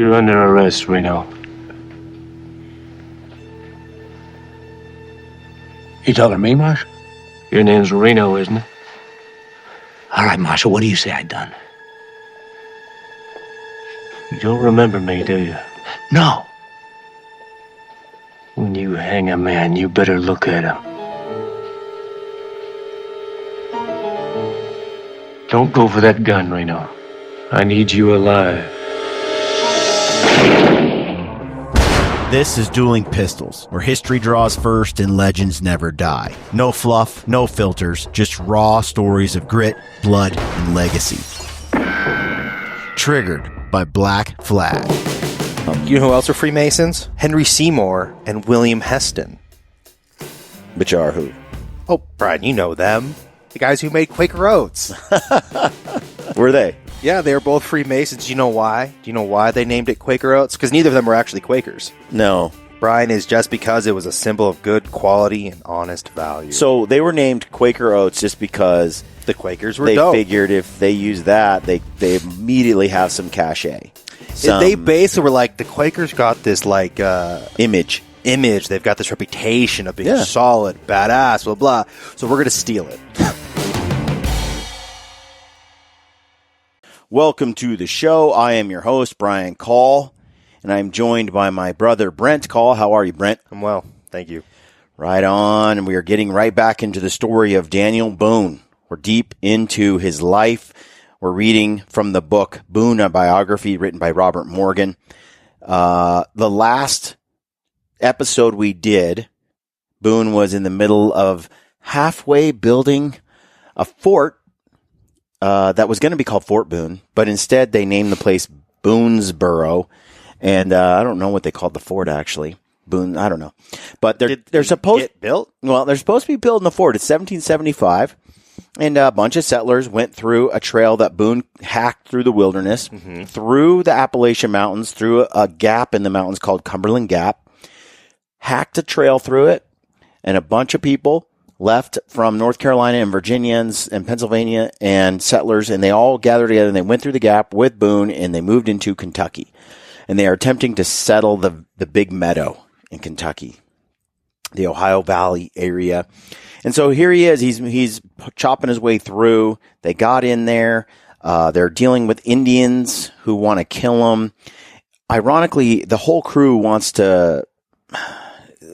You're under arrest, Reno. You talking to me, Marshal? Your name's Reno, isn't it? All right, Marshal, what do you say I done? You don't remember me, do you? No. When you hang a man, you better look at him. Don't go for that gun, Reno. I need you alive. This is Dueling Pistols, where history draws first and legends never die. No fluff, no filters, just raw stories of grit, blood, and legacy. Triggered by Black Flag. You know who else are Freemasons? Henry Seymour and William Heston. Which are who? Oh, Brian, you know them. The guys who made Quaker Oats. Were they? Yeah, they were both Freemasons. Do you know why? Do you know why they named it Quaker Oats? Because neither of them were actually Quakers. No. Brian, is just because it was a symbol of good quality and honest value. So they were named Quaker Oats just because the Quakers were they dope. figured if they use that, they immediately have some cachet. They basically were like, the Quakers got this like image. They've got this reputation of being solid, badass, blah, blah. So we're going to steal it. Welcome to the show. I am your host, Brian Call, and I'm joined by my brother, Brent Call. How are you, Brent? I'm well. Thank you. Right on. And we are getting right back into the story of Daniel Boone. We're deep into his life. We're reading from the book Boone, a biography written by Robert Morgan. The last episode we did, Boone was in the middle of halfway building a fort that was going to be called Fort Boone, but instead they named the place Boonesboro, and I don't know what they called the fort actually. Boone, I don't know, but they're supposed get built. Well, they're supposed to be building the fort. It's 1775, and a bunch of settlers went through a trail that Boone hacked through the wilderness, through the Appalachian Mountains, through a gap in the mountains called Cumberland Gap, hacked a trail through it, and a bunch of people left from North Carolina and Virginians and Pennsylvania and settlers, and they all gathered together and they went through the gap with Boone and they moved into Kentucky. And they are attempting to settle the big meadow in Kentucky, the Ohio Valley area. And so here he is. He's chopping his way through. They got in there. They're dealing with Indians who want to kill him. Ironically, the whole crew wants to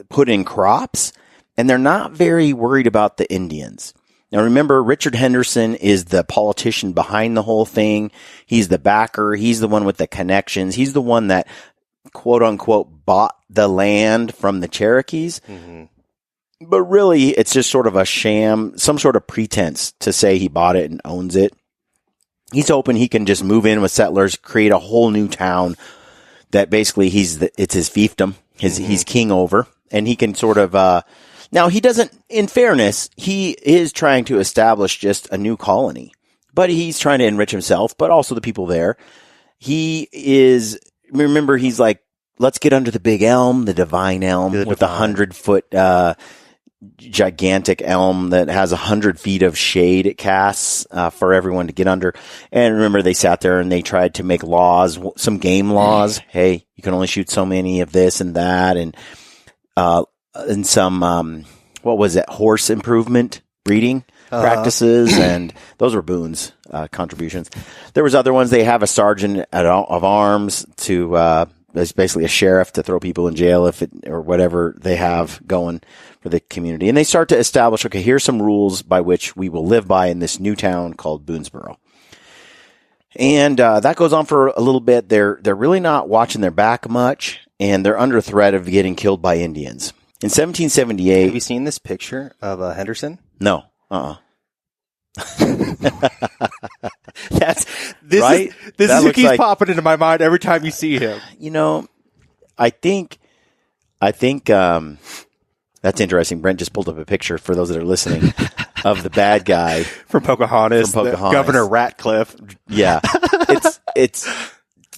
put in crops, and they're not very worried about the Indians. Now remember, Richard Henderson is the politician behind the whole thing. He's the backer. He's the one with the connections. He's the one that, quote unquote, bought the land from the Cherokees. But really, it's just sort of a sham, some sort of pretense to say he bought it and owns it. He's hoping he can just move in with settlers, create a whole new town that basically it's his fiefdom. He's king over, and he can sort of, now, he doesn't, in fairness, he is trying to establish just a new colony, but he's trying to enrich himself, but also the people there. Remember, he's like, let's get under the big elm, the divine elm, with the 100-foot gigantic elm that has 100 feet of shade it casts for everyone to get under. And remember, they sat there and they tried to make laws, some game laws. Hey, you can only shoot so many of this and that, and some, what was it, horse improvement breeding practices, and those were Boone's contributions. There was other ones. They have a sergeant of arms to, there's basically a sheriff to throw people in jail or whatever they have going for the community. And they start to establish, okay, here's some rules by which we will live by in this new town called Boonesboro. And that goes on for a little bit. They're really not watching their back much, and they're under threat of getting killed by Indians. In 1778... Have you seen this picture of Henderson? No. This right? is who keeps popping into my mind every time you see him. You know, I think that's interesting. Brent just pulled up a picture for those that are listening of the bad guy from Pocahontas. Governor Ratcliffe. Yeah, it's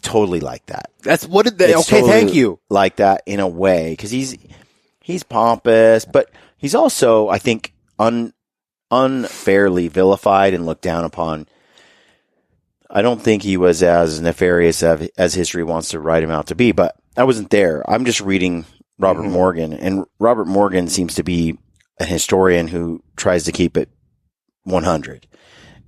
totally like that. That's what did they? It's okay, totally thank you. Like that in a way, because he's pompous, but he's also, I think, unfairly vilified and looked down upon. I don't think he was as nefarious as history wants to write him out to be, but I wasn't there. I'm just reading Robert Morgan, and Robert Morgan seems to be a historian who tries to keep it 100.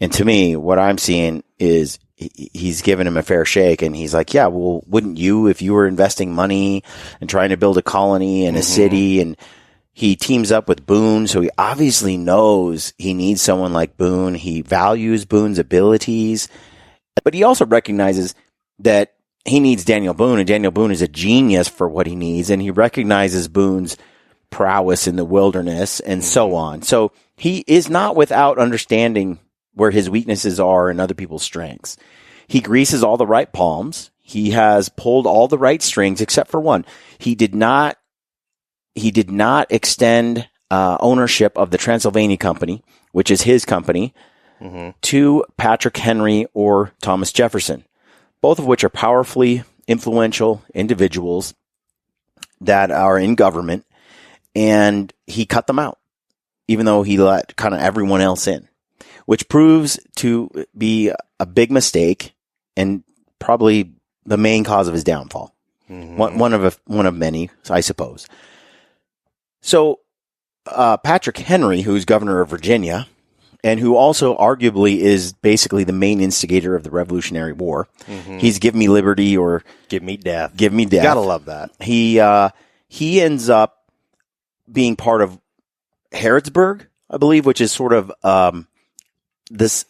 And to me, what I'm seeing is he's giving him a fair shake, and he's like, yeah, well, wouldn't you if you were investing money and trying to build a colony and a city? And he teams up with Boone, so he obviously knows he needs someone like Boone. He values Boone's abilities, but he also recognizes that he needs Daniel Boone, and Daniel Boone is a genius for what he needs, and he recognizes Boone's prowess in the wilderness and so on. So he is not without understanding where his weaknesses are and other people's strengths. He greases all the right palms. He has pulled all the right strings except for one. He did not extend ownership of the Transylvania Company, which is his company, to Patrick Henry or Thomas Jefferson, both of which are powerfully influential individuals that are in government, and he cut them out, even though he let kind of everyone else in, which proves to be a big mistake and probably the main cause of his downfall. One of many, I suppose. So Patrick Henry, who's governor of Virginia, and who also arguably is basically the main instigator of the Revolutionary War. He's give me liberty or Give me death. give me death. You gotta love that. He ends up being part of Harrodsburg, I believe, which is sort of this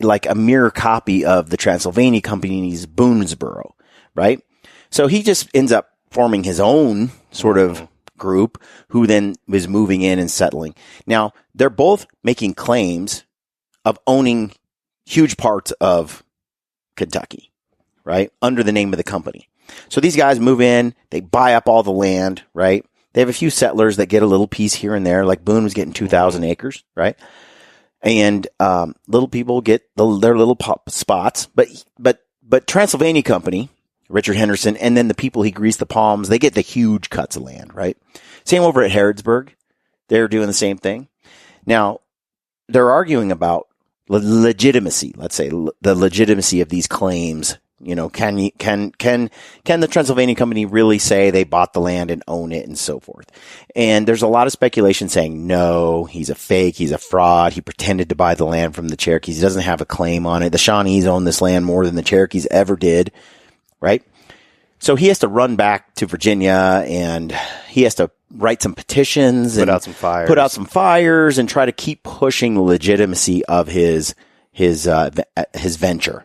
like a mirror copy of the Transylvania Company's Boonesboro, right? So he just ends up forming his own sort of group who then was moving in and settling. Now, they're both making claims of owning huge parts of Kentucky, right? Under the name of the company. So these guys move in, they buy up all the land, right? They have a few settlers that get a little piece here and there, like Boone was getting 2,000 acres, right? And little people get their little spots, but Transylvania Company, Richard Henderson, and then the people he greased the palms, they get the huge cuts of land, right? Same over at Harrodsburg. They're doing the same thing. Now, they're arguing about legitimacy, let's say, the legitimacy of these claims. You know, can the Transylvania Company really say they bought the land and own it and so forth? And there's a lot of speculation saying, no, he's a fake, he's a fraud, he pretended to buy the land from the Cherokees, he doesn't have a claim on it. The Shawnees own this land more than the Cherokees ever did, right? So he has to run back to Virginia, and he has to write some petitions and put out some fires and try to keep pushing the legitimacy of his venture.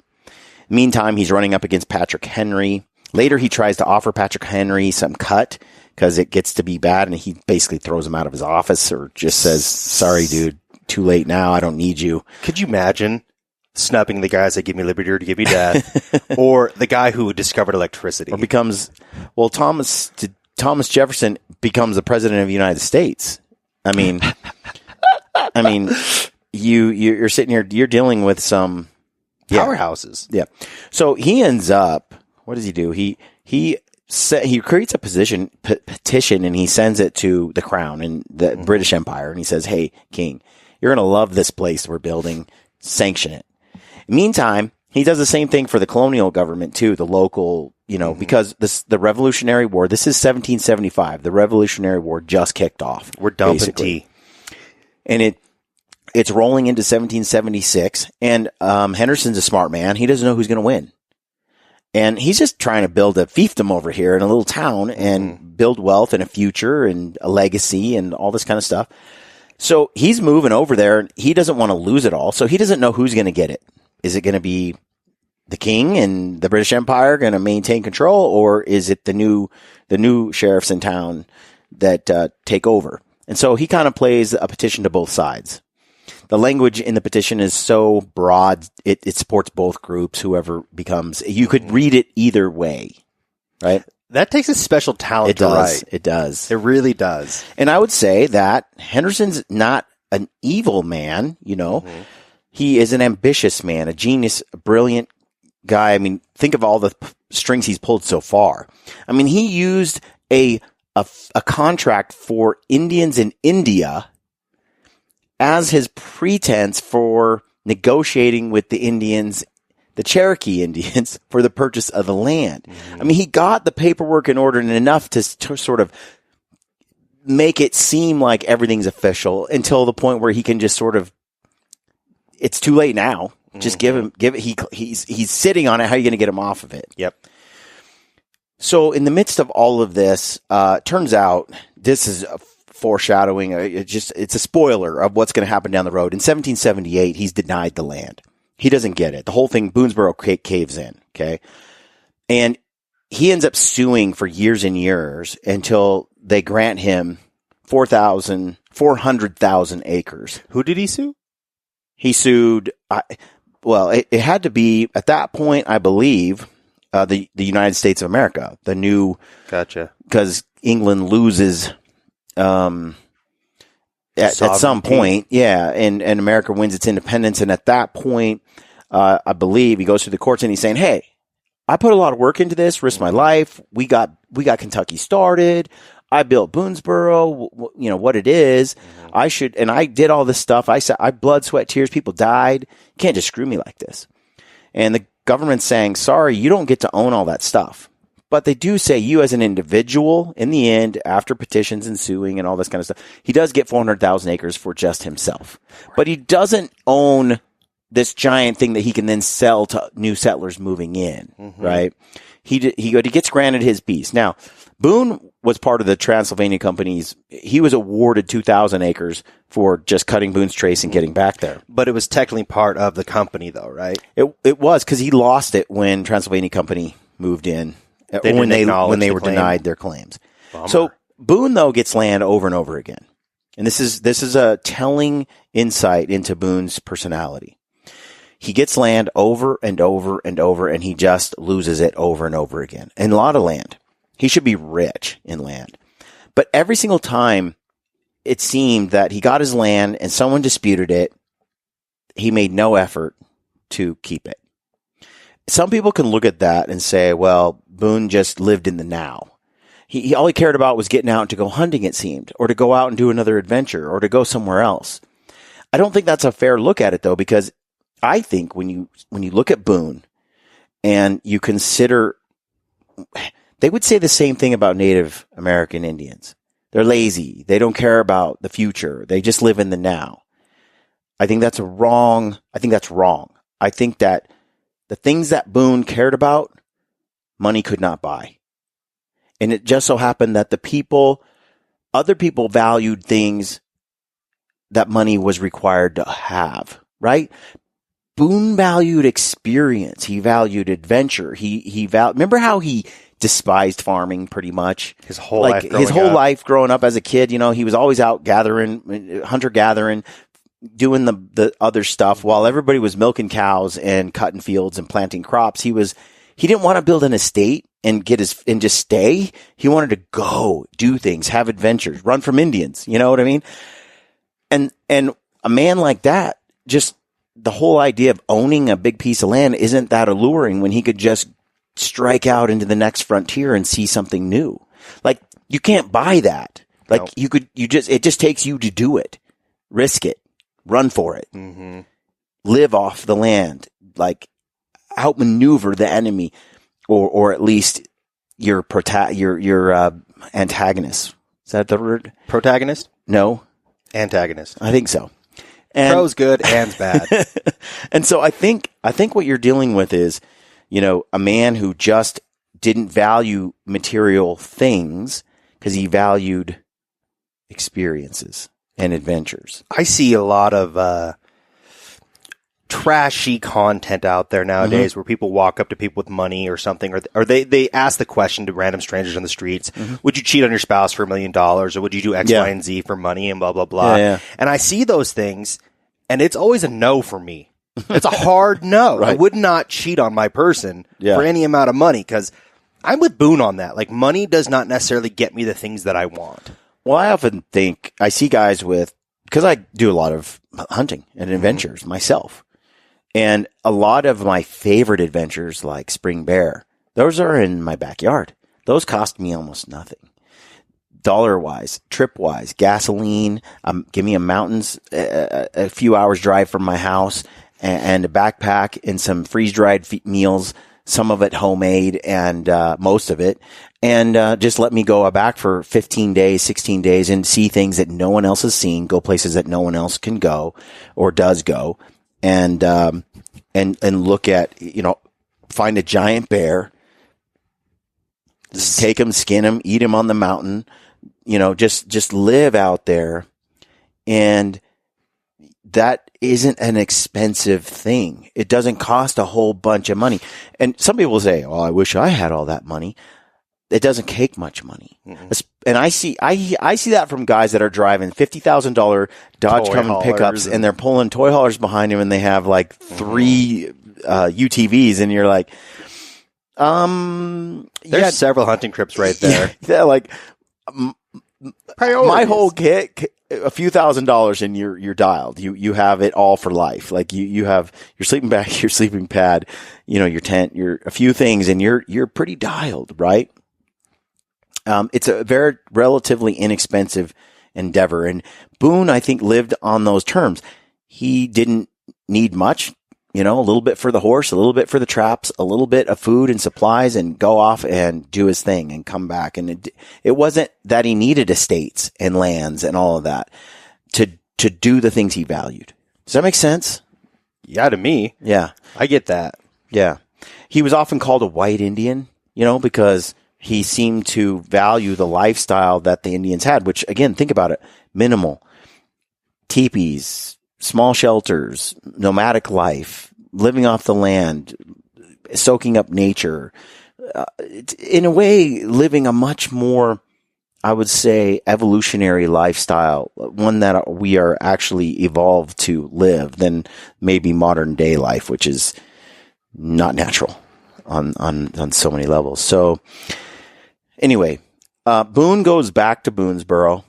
Meantime, he's running up against Patrick Henry. Later, he tries to offer Patrick Henry some cut because it gets to be bad, and he basically throws him out of his office or just says, sorry, dude, too late now. I don't need you. Could you imagine snubbing the guys that give me liberty or to give me death, or the guy who discovered electricity? Or becomes, well, Thomas Jefferson becomes the president of the United States. I mean, you're sitting here, you're dealing with some powerhouses. Yeah. So he ends up, what does he do? He creates a petition and he sends it to the crown and the British Empire. And he says, hey, King, you're going to love this place we're building. Sanction it. Meantime, he does the same thing for the colonial government too, the local, because the Revolutionary War, this is 1775. The Revolutionary War just kicked off. We're dumping tea. And it's rolling into 1776, and Henderson's a smart man. He doesn't know who's going to win. And he's just trying to build a fiefdom over here in a little town and build wealth and a future and a legacy and all this kind of stuff. So he's moving over there, and he doesn't want to lose it all, so he doesn't know who's going to get it. Is it going to be the king and the British Empire going to maintain control, or is it the new sheriffs in town that take over? And so he kind of plays a petition to both sides. The language in the petition is so broad, it supports both groups, whoever becomes. You could read it either way, right? That takes a special talent to write. It does. It really does. And I would say that Henderson's not an evil man, He is an ambitious man, a genius, a brilliant guy. I mean, think of all the strings he's pulled so far. I mean, he used a contract for Indians in India as his pretense for negotiating with the Indians the Cherokee Indians for the purchase of the land. I mean, he got the paperwork in order and enough to sort of make it seem like everything's official until the point where he can just sort of, it's too late now. Just give it. He's sitting on it. How are you going to get him off of it? Yep. So in the midst of all of this, turns out this is a foreshadowing. It's a spoiler of what's going to happen down the road. In 1778, he's denied the land. He doesn't get it. The whole thing, Boonesboro caves in. Okay. And he ends up suing for years and years until they grant him 400,000 acres. Who did he sue? He sued, it had to be, at that point, I believe, the United States of America, the new... Gotcha. Because England loses at some point, yeah, and America wins its independence, and at that point, I believe, he goes through the courts and he's saying, hey, I put a lot of work into this, risked my life, we got Kentucky started, I built Boonesboro, what it is. I did all this stuff. I blood, sweat, tears. People died. You can't just screw me like this. And the government's saying, sorry, you don't get to own all that stuff. But they do say you as an individual, in the end, after petitions and suing and all this kind of stuff, he does get 400,000 acres for just himself. But he doesn't own this giant thing that he can then sell to new settlers moving in, right? He gets granted his piece. Now, Boone was part of the Transylvania Company's. He was awarded 2,000 acres for just cutting Boone's trace and getting back there. But it was technically part of the company, though, right? It was, because he lost it when Transylvania Company moved in, when they were denied their claims. Bummer. So Boone, though, gets land over and over again, and this is a telling insight into Boone's personality. He gets land over and over and over, and he just loses it over and over again. And a lot of land. He should be rich in land. But every single time it seemed that he got his land and someone disputed it, he made no effort to keep it. Some people can look at that and say, well, Boone just lived in the now. He all he cared about was getting out to go hunting, it seemed, or to go out and do another adventure, or to go somewhere else. I don't think that's a fair look at it, though, because I think when you look at Boone and you consider, they would say the same thing about Native American Indians. They're lazy. They don't care about the future. They just live in the now. I think that's wrong. I think that the things that Boone cared about, money could not buy. And it just so happened that other people valued things that money was required to have, right? Boone valued experience. He valued adventure. Remember how he despised farming pretty much? His whole life growing up as a kid, he was always out hunter-gathering, doing the other stuff while everybody was milking cows and cutting fields and planting crops. He didn't want to build an estate and and just stay. He wanted to go do things, have adventures, run from Indians. You know what I mean? And a man like that, just the whole idea of owning a big piece of land isn't that alluring when he could just strike out into the next frontier and see something new. Like, you can't buy that. Like, no. It just takes you to do it. Risk it. Run for it. Mm-hmm. Live off the land. Like, outmaneuver the enemy, or at least your antagonist. Is that the word? Protagonist? No. Antagonist. I think so. Pro's good, and's bad. And so I think what you're dealing with is, a man who just didn't value material things because he valued experiences and adventures. I see a lot of trashy content out there nowadays where people walk up to people with money or something, or they ask the question to random strangers on the streets, would you cheat on your spouse for $1 million, or would you do X, Y, and Z for money, and blah, blah, blah. Yeah. And I see those things, and it's always a no for me. It's a hard no. Right. I would not cheat on my person for any amount of money, because I'm with Boone on that. Like, money does not necessarily get me the things that I want. Well, I often think, I see guys because I do a lot of hunting and adventures myself. And a lot of my favorite adventures, like Spring Bear, those are in my backyard. Those cost me almost nothing. Dollar-wise, trip-wise, gasoline, give me a mountains, a few hours drive from my house, and a backpack and some freeze-dried meals, some of it homemade and most of it, and just let me go back for 15 days, 16 days and see things that no one else has seen, go places that no one else can go or does go, and look at, find a giant bear, take him, skin him, eat him on the mountain, just live out there. And that isn't an expensive thing. It doesn't cost a whole bunch of money. And some people say, well, I wish I had all that money. It doesn't take much money. Mm-hmm. And I see that from guys that are driving $50,000 Dodge toy Cummins pickups and they're pulling toy haulers behind them and they have like 3 UTVs and you're like, there's several hunting trips right there. Yeah, like priorities. My whole kit, a few $1,000s and you're dialed. You have it all for life. Like you have your sleeping bag, your sleeping pad, your tent, a few things, and you're pretty dialed, right? It's a very relatively inexpensive endeavor, and Boone, I think, lived on those terms. He didn't need much. A little bit for the horse, a little bit for the traps, a little bit of food and supplies, and go off and do his thing and come back. And it wasn't that he needed estates and lands and all of that to do the things he valued. Does that make sense? Yeah, to me. Yeah. I get that. Yeah. He was often called a white Indian, because he seemed to value the lifestyle that the Indians had, which, again, think about it. Minimal. Teepees, small shelters, nomadic life, living off the land, soaking up nature. In a way, living a much more, I would say, evolutionary lifestyle, one that we are actually evolved to live than maybe modern day life, which is not natural on so many levels. So anyway, Boone goes back to Boonesboro.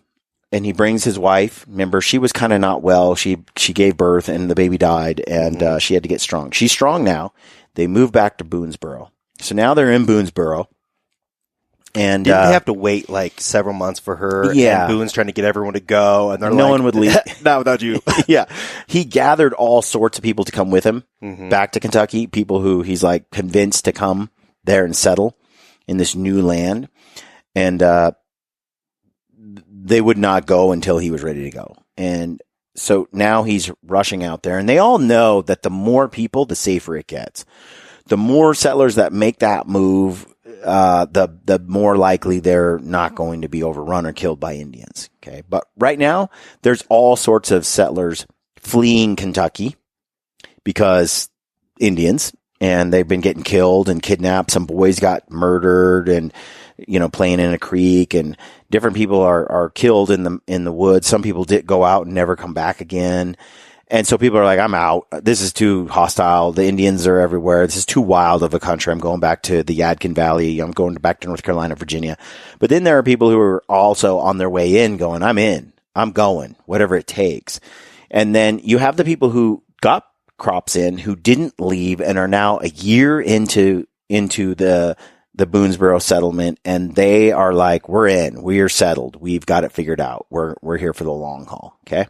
And he brings his wife. Remember, she was kind of not well. She gave birth and the baby died, and she had to get strong. She's strong now. They move back to Boonesboro. So now they're in Boonesboro. And didn't they have to wait like several months for her? Yeah. And Boone's trying to get everyone to go, and no one would leave. Not without you. Yeah. He gathered all sorts of people to come with him back to Kentucky, people who he's like convinced to come there and settle in this new land. And they would not go until he was ready to go. And so now he's rushing out there, and they all know that the more people, the safer it gets. The more settlers that make that move, the more likely they're not going to be overrun or killed by Indians. Okay. But right now there's all sorts of settlers fleeing Kentucky because Indians, and they've been getting killed and kidnapped. Some boys got murdered and, playing in a creek, and different people are killed in the woods. Some people did go out and never come back again. And so people are like, I'm out. This is too hostile. The Indians are everywhere. This is too wild of a country. I'm going back to the Yadkin Valley. I'm going back to North Carolina, Virginia. But then there are people who are also on their way in going, I'm in. I'm going, whatever it takes. And then you have the people who got crops in who didn't leave and are now a year into the Boonesboro settlement, and they are like, we're in, we are settled, we've got it figured out, we're here for the long haul. Okay,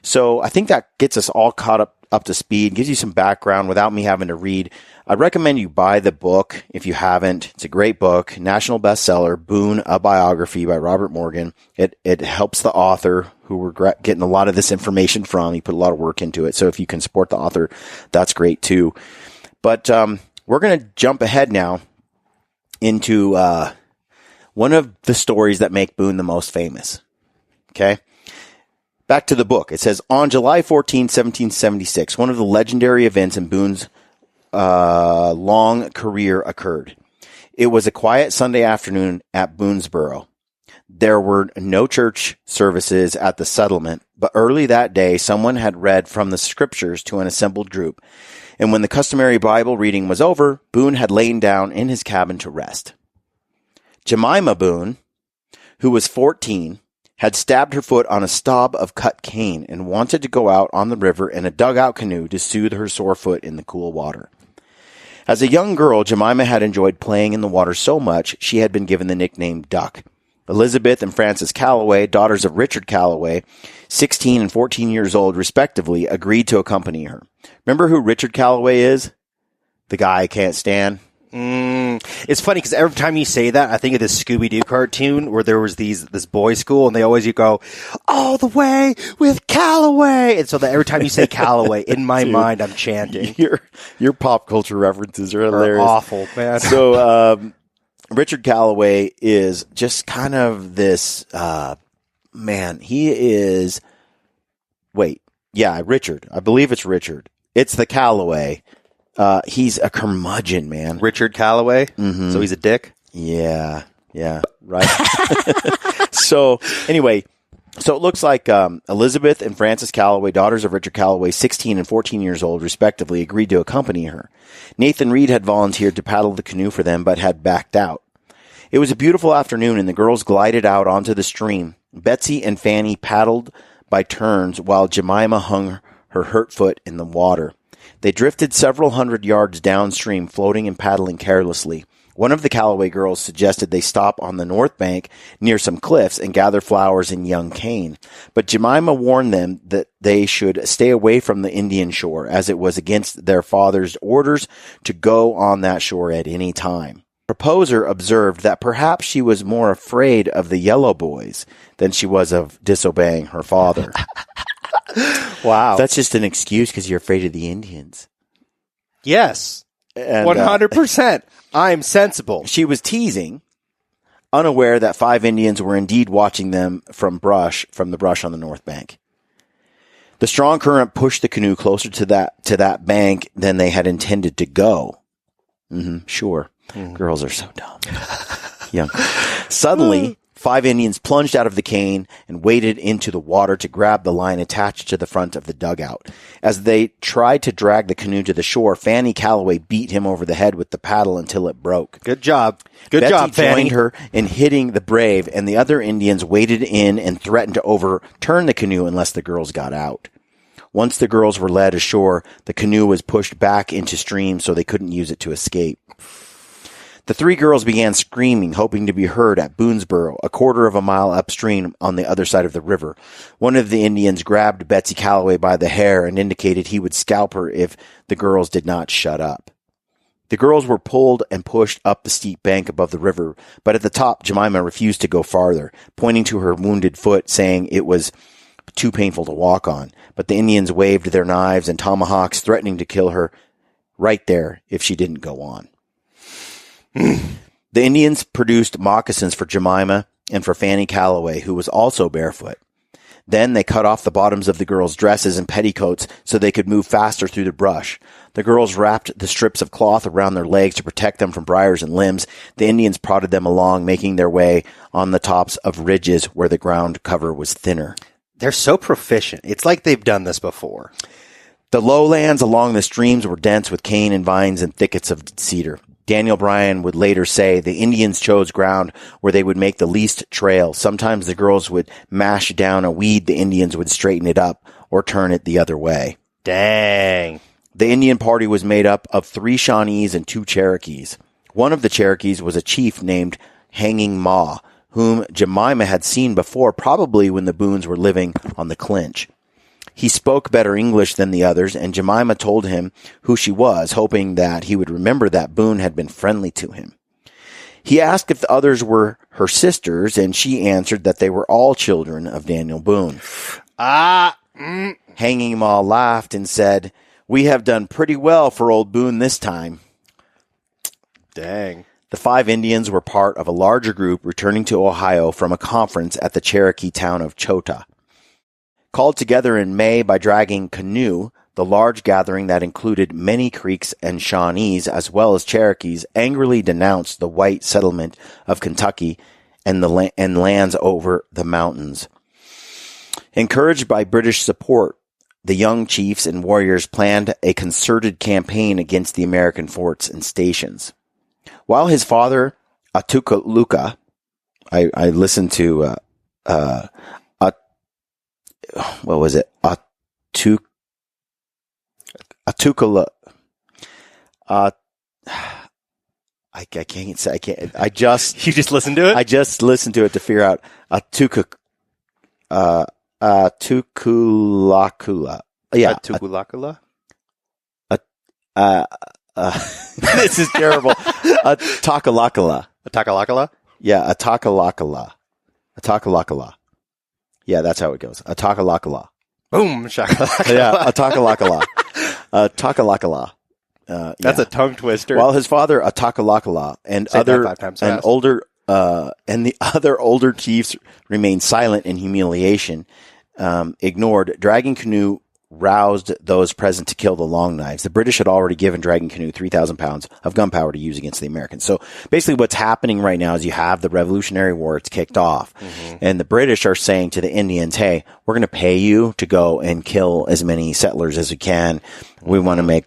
so I think that gets us all caught up to speed, gives you some background without me having to read. I'd recommend you buy the book if you haven't. It's a great book, national bestseller, Boone, a biography by Robert Morgan. It helps the author, who we're getting a lot of this information from. He put a lot of work into it, so if you can support the author, that's great too. But we're going to jump ahead now into one of the stories that make Boone the most famous. Okay? Back to the book. It says, on July 14, 1776, one of the legendary events in Boone's long career occurred. It was a quiet Sunday afternoon at Boonesboro. There were no church services at the settlement, but early that day, someone had read from the scriptures to an assembled group. And when the customary Bible reading was over, Boone had lain down in his cabin to rest. Jemima Boone, who was 14, had stabbed her foot on a stub of cut cane and wanted to go out on the river in a dugout canoe to soothe her sore foot in the cool water. As a young girl, Jemima had enjoyed playing in the water so much she had been given the nickname Duck. Elizabeth and Frances Calloway, daughters of Richard Calloway, 16 and 14 years old, respectively, agreed to accompany her. Remember who Richard Calloway is? The guy I can't stand. It's funny because every time you say that, I think of this Scooby-Doo cartoon where there was this boys' school, and they always go, all the way with Calloway. And so that every time you say Calloway, in my mind, I'm chanting. Your pop culture references are hilarious. Awful, man. So, Richard Calloway is just kind of this, man, he is, Richard. I believe it's Richard. It's the Calloway. He's a curmudgeon, man. Richard Calloway? Mm-hmm. So he's a dick? Yeah, right. So, anyway, it looks like Elizabeth and Frances Calloway, daughters of Richard Calloway, 16 and 14 years old, respectively, agreed to accompany her. Nathan Reed had volunteered to paddle the canoe for them, but had backed out. It was a beautiful afternoon, and the girls glided out onto the stream. Betsy and Fanny paddled by turns, while Jemima hung her hurt foot in the water. They drifted several hundred yards downstream, floating and paddling carelessly. One of the Calloway girls suggested they stop on the north bank near some cliffs and gather flowers and young cane. But Jemima warned them that they should stay away from the Indian shore, as it was against their father's orders to go on that shore at any time. Proposer observed that perhaps she was more afraid of the yellow boys than she was of disobeying her father. Wow. That's just an excuse because you're afraid of the Indians. Yes. And, 100%. I'm sensible. She was teasing, unaware that 5 Indians were indeed watching them from the brush on the north bank. The strong current pushed the canoe closer to that bank than they had intended to go. Sure. Girls are so dumb. Young. Suddenly, 5 Indians plunged out of the cane and waded into the water to grab the line attached to the front of the dugout. As they tried to drag the canoe to the shore, Fanny Calloway beat him over the head with the paddle until it broke. Good job. Betsy Fanny. joined her in hitting the brave, and the other Indians waded in and threatened to overturn the canoe unless the girls got out. Once the girls were led ashore, the canoe was pushed back into stream so they couldn't use it to escape. The 3 girls began screaming, hoping to be heard at Boonesboro, a quarter of a mile upstream on the other side of the river. One of the Indians grabbed Betsy Calloway by the hair and indicated he would scalp her if the girls did not shut up. The girls were pulled and pushed up the steep bank above the river, but at the top, Jemima refused to go farther, pointing to her wounded foot, saying it was too painful to walk on. But the Indians waved their knives and tomahawks, threatening to kill her right there if she didn't go on. The Indians produced moccasins for Jemima and for Fanny Calloway, who was also barefoot. Then they cut off the bottoms of the girls' dresses and petticoats so they could move faster through the brush. The girls wrapped the strips of cloth around their legs to protect them from briars and limbs. The Indians prodded them along, making their way on the tops of ridges where the ground cover was thinner. They're so proficient. It's like they've done this before. The lowlands along the streams were dense with cane and vines and thickets of cedar. Daniel Bryan would later say the Indians chose ground where they would make the least trail. Sometimes the girls would mash down a weed, the Indians would straighten it up or turn it the other way. Dang. The Indian party was made up of 3 Shawnees and 2 Cherokees. One of the Cherokees was a chief named Hanging Maw, whom Jemima had seen before, probably when the Boones were living on the Clinch. He spoke better English than the others, and Jemima told him who she was, hoping that he would remember that Boone had been friendly to him. He asked if the others were her sisters, and she answered that they were all children of Daniel Boone. Hanging Maw laughed and said, "We have done pretty well for old Boone this time." Dang. The 5 Indians were part of a larger group returning to Ohio from a conference at the Cherokee town of Chota. Called together in May by dragging canoe, the large gathering that included many Creeks and Shawnees as well as Cherokees angrily denounced the white settlement of Kentucky and lands over the mountains. Encouraged by British support, the young chiefs and warriors planned a concerted campaign against the American forts and stations. While his father, Atukaluka, I listened to what was it? I can't say. I can't. I just You just listened to it? I just listened to it to figure out tukulakula. Yeah, Tukulakula? this is terrible. A takalakala. A takalakala? Yeah, a takalakala. A takalakala. Yeah, that's how it goes. A takalakala. Boom, shakalaka. Yeah, a takalakala. A takalakala. That's a tongue twister. While his father, a takalakala, and Say that other 5 times and fast. older and the other older chiefs remained silent in humiliation, ignored. Dragon Canoe roused those present to kill the Long Knives. The British had already given Dragon Canoe 3,000 pounds of gunpowder to use against the Americans. So basically what's happening right now is you have the Revolutionary War. It's kicked off. And the British are saying to the Indians, hey, we're going to pay you to go and kill as many settlers as we can. We want to make,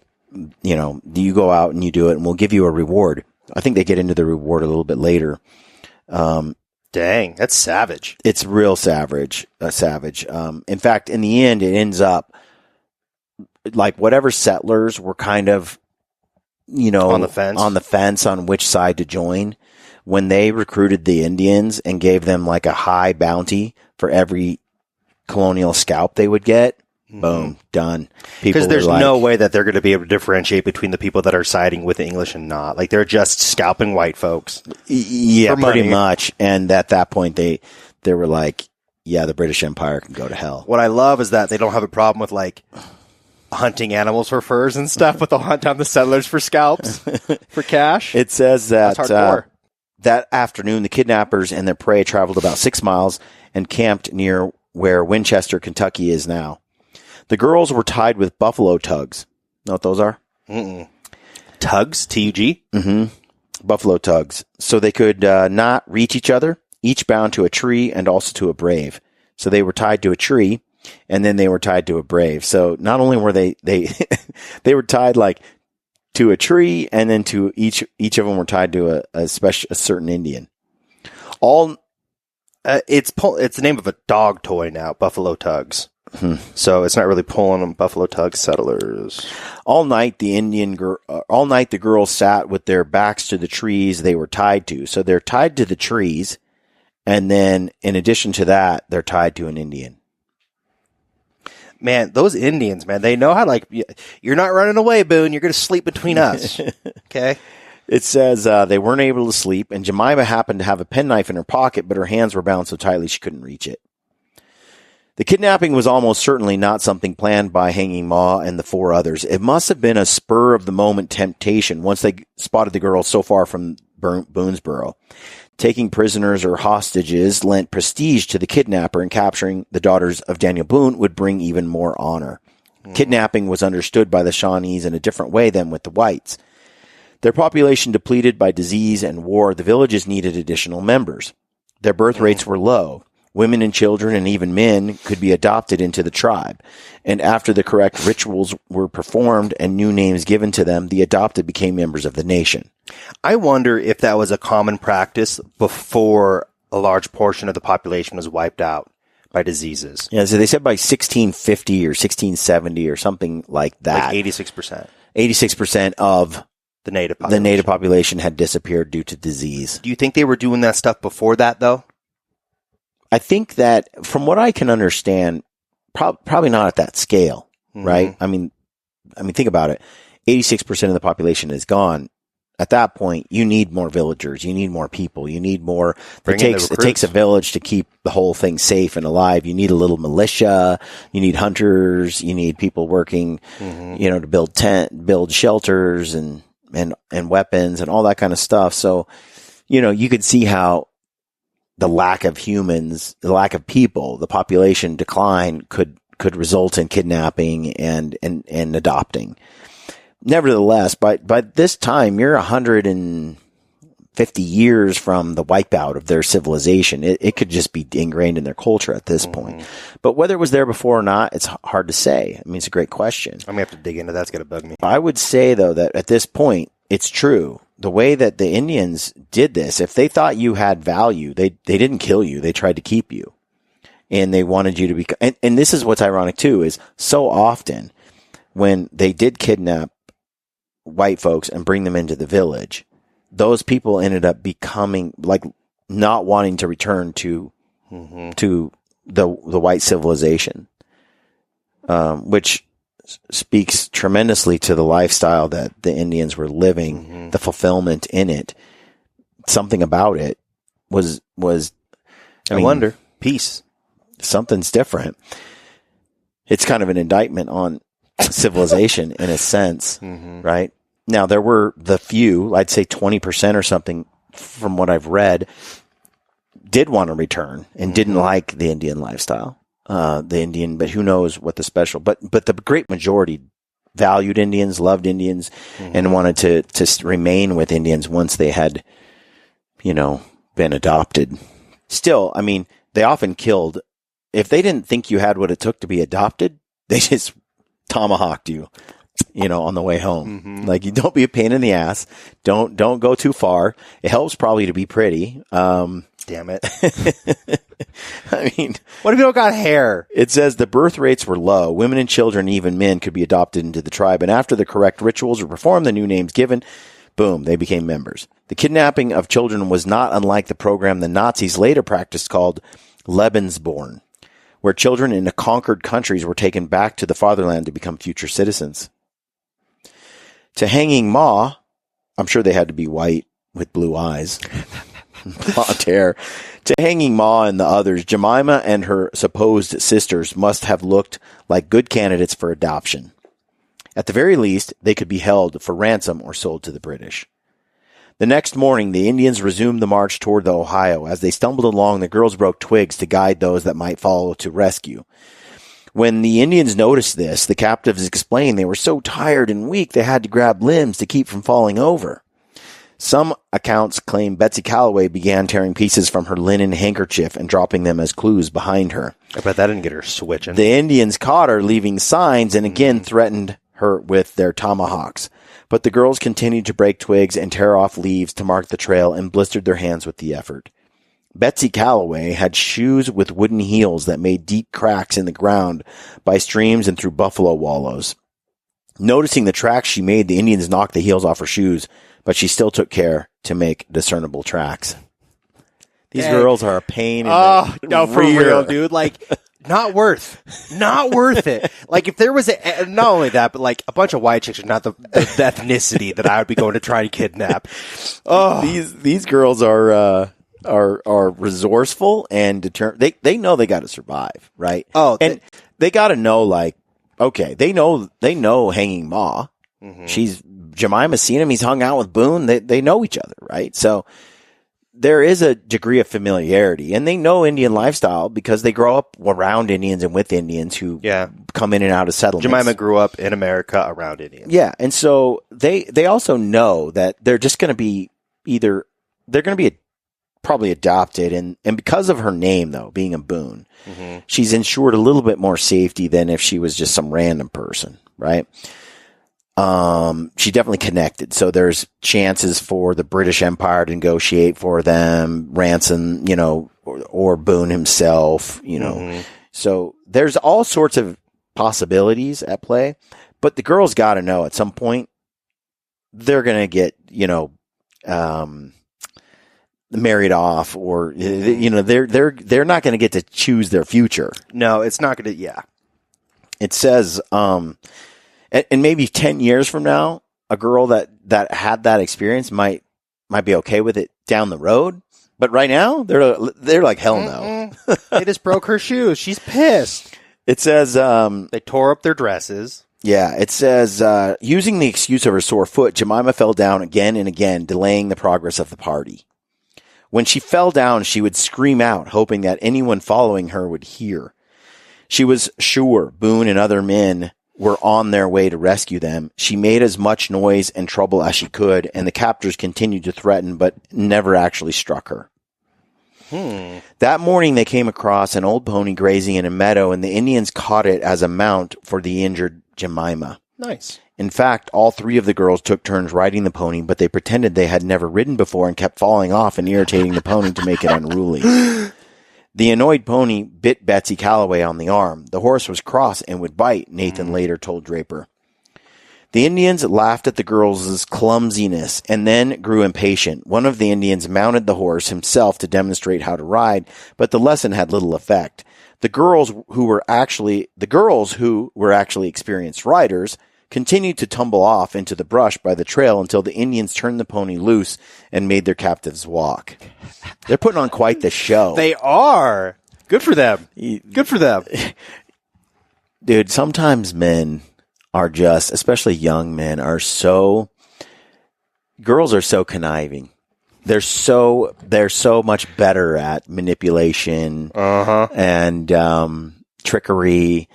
you go out and you do it and we'll give you a reward. I think they get into the reward a little bit later. Dang, that's savage. It's real savage. In fact, in the end, it ends up like whatever settlers were kind of, On the fence on which side to join. When they recruited the Indians and gave them like a high bounty for every colonial scalp they would get, boom, done. Because there's no way that they're going to be able to differentiate between the people that are siding with the English and not. Like, they're just scalping white folks. Yeah, for pretty money. much. And at that point, they were like, yeah, the British Empire can go to hell. What I love is that they don't have a problem with, like, hunting animals for furs and stuff, but they'll hunt down the settlers for scalps, for cash. It says that That's hardcore. that afternoon, the kidnappers and their prey traveled about 6 miles and camped near where Winchester, Kentucky is now. The girls were tied with buffalo tugs. Know what those are? Tugs? T-U-G? Buffalo tugs. So they could not reach each other, each bound to a tree and also to a brave. So they were tied to a tree, and then they were tied to a brave. So not only were they they were tied like to a tree, and then to each of them were tied to a certain Indian. It's the name of a dog toy now, Buffalo Tugs. So it's not really pulling them Buffalo Tug settlers. All night the girls sat with their backs to the trees they were tied to. So they're tied to the trees, and then in addition to that, they're tied to an Indian. Man, those Indians, man, they know how, like, you're not running away, Boone. You're going to sleep between us. Okay? It says they weren't able to sleep, and Jemima happened to have a penknife in her pocket, but her hands were bound so tightly she couldn't reach it. The kidnapping was almost certainly not something planned by Hanging Maw and the 4 others. It must have been a spur-of-the-moment temptation once they spotted the girls so far from Boonesboro. Taking prisoners or hostages lent prestige to the kidnapper, and capturing the daughters of Daniel Boone would bring even more honor. Kidnapping was understood by the Shawnees in a different way than with the whites. Their population depleted by disease and war, the villages needed additional members. Their birth rates were low. Women and children and even men could be adopted into the tribe. And after the correct rituals were performed and new names given to them, the adopted became members of the nation. I wonder if that was a common practice before a large portion of the population was wiped out by diseases. Yeah, so they said by 1650 or 1670 or something like that. Like 86%. 86% of The native population had disappeared due to disease. Do you think they were doing that stuff before that, though? I think that, from what I can understand, probably not at that scale, right? I mean, think about it. 86% of the population is gone. At that point, you need more villagers. You need more people. You need more. It takes a village to keep the whole thing safe and alive. You need a little militia. You need hunters. You need people working, to build shelters and weapons and all that kind of stuff. So, you could see how the lack of humans, the lack of people, the population decline could result in kidnapping and adopting. Nevertheless, by this time, you're 150 years from the wipeout of their civilization. It could just be ingrained in their culture at this point. But whether it was there before or not, it's hard to say. I mean, it's a great question. I'm going to have to dig into that. It's going to bug me. I would say, though, that at this point, it's true. The way that the Indians did this, if they thought you had value, they didn't kill you. They tried to keep you. And they wanted you to be, and this is what's ironic too, is so often when they did kidnap white folks and bring them into the village, those people ended up becoming like not wanting to return to the white civilization, which speaks tremendously to the lifestyle that the Indians were living, the fulfillment in it. Something about it was I mean, wonder. Peace. Something's different. It's kind of an indictment on civilization in a sense, right? Now, there were the few, I'd say 20% or something from what I've read, did want to return and didn't like the Indian lifestyle. But who knows what the special, but the great majority valued Indians, loved Indians, and wanted to remain with Indians once they had, been adopted. Still, I mean, they often killed. If they didn't think you had what it took to be adopted, they just tomahawked you, on the way home. Like, you don't be a pain in the ass. Don't go too far. It helps probably to be pretty. Damn it. I mean, what if you don't got hair? It says the birth rates were low. Women and children, even men, could be adopted into the tribe. And after the correct rituals were performed, the new names given, boom, they became members. The kidnapping of children was not unlike the program the Nazis later practiced called Lebensborn, where children in the conquered countries were taken back to the fatherland to become future citizens. To Hanging Ma, I'm sure they had to be white with blue eyes. Blonde hair. To Hanging Ma and the others, Jemima and her supposed sisters must have looked like good candidates for adoption. At the very least, they could be held for ransom or sold to the British. The next morning, the Indians resumed the march toward the Ohio. As they stumbled along, the girls broke twigs to guide those that might follow to rescue. When the Indians noticed this, the captives explained they were so tired and weak they had to grab limbs to keep from falling over. Some accounts claim Betsy Calloway began tearing pieces from her linen handkerchief and dropping them as clues behind her. I bet that didn't get her switching. The Indians caught her, leaving signs, and again threatened her with their tomahawks. But the girls continued to break twigs and tear off leaves to mark the trail and blistered their hands with the effort. Betsy Calloway had shoes with wooden heels that made deep cracks in the ground by streams and through buffalo wallows. Noticing the tracks she made, the Indians knocked the heels off her shoes, but she still took care to make discernible tracks. These girls are a pain in the no, for rear. real, dude. Like, not worth it. Like, if there was not only that, but like a bunch of white chicks are not the ethnicity that I would be going to try to kidnap. Oh, These girls are resourceful and determined. They know they got to survive, right? Oh, and they got to know, like, okay, they know Hanging Ma. Jemima's seen him. He's hung out with Boone. They know each other, right? So there is a degree of familiarity, and they know Indian lifestyle because they grow up around Indians and with Indians who come in and out of settlements. Jemima grew up in America around Indians. Yeah, and so they also know that they're just going to be probably adopted, and because of her name, though, being a Boone, she's ensured a little bit more safety than if she was just some random person, right? She definitely connected. So there's chances for the British Empire to negotiate for them, ransom, or Boone himself, So there's all sorts of possibilities at play, but the girls got to know at some point they're going to get, married off, or, they're not going to get to choose their future. No, it's not going to, yeah. It says, and maybe 10 years from now, a girl that had that experience might be okay with it down the road. But right now, they're like, hell no. They just broke her shoes. She's pissed. It says, they tore up their dresses. Yeah, it says, using the excuse of her sore foot, Jemima fell down again and again, delaying the progress of the party. When she fell down, she would scream out, hoping that anyone following her would hear. She was sure Boone and other men were on their way to rescue them. She made as much noise and trouble as she could, and the captors continued to threaten, but never actually struck her. That morning, they came across an old pony grazing in a meadow, and the Indians caught it as a mount for the injured Jemima. Nice. In fact, all three of the girls took turns riding the pony, but they pretended they had never ridden before and kept falling off and irritating the pony to make it unruly. The annoyed pony bit Betsy Calloway on the arm. The horse was cross and would bite, Nathan later told Draper. The Indians laughed at the girls' clumsiness and then grew impatient. One of the Indians mounted the horse himself to demonstrate how to ride, but the lesson had little effect. The girls who were actually experienced riders continued to tumble off into the brush by the trail until the Indians turned the pony loose and made their captives walk. They're putting on quite the show. They are. Good for them. Good for them. Dude, sometimes men are just, especially young men, girls are so conniving. They're so much better at manipulation and trickery.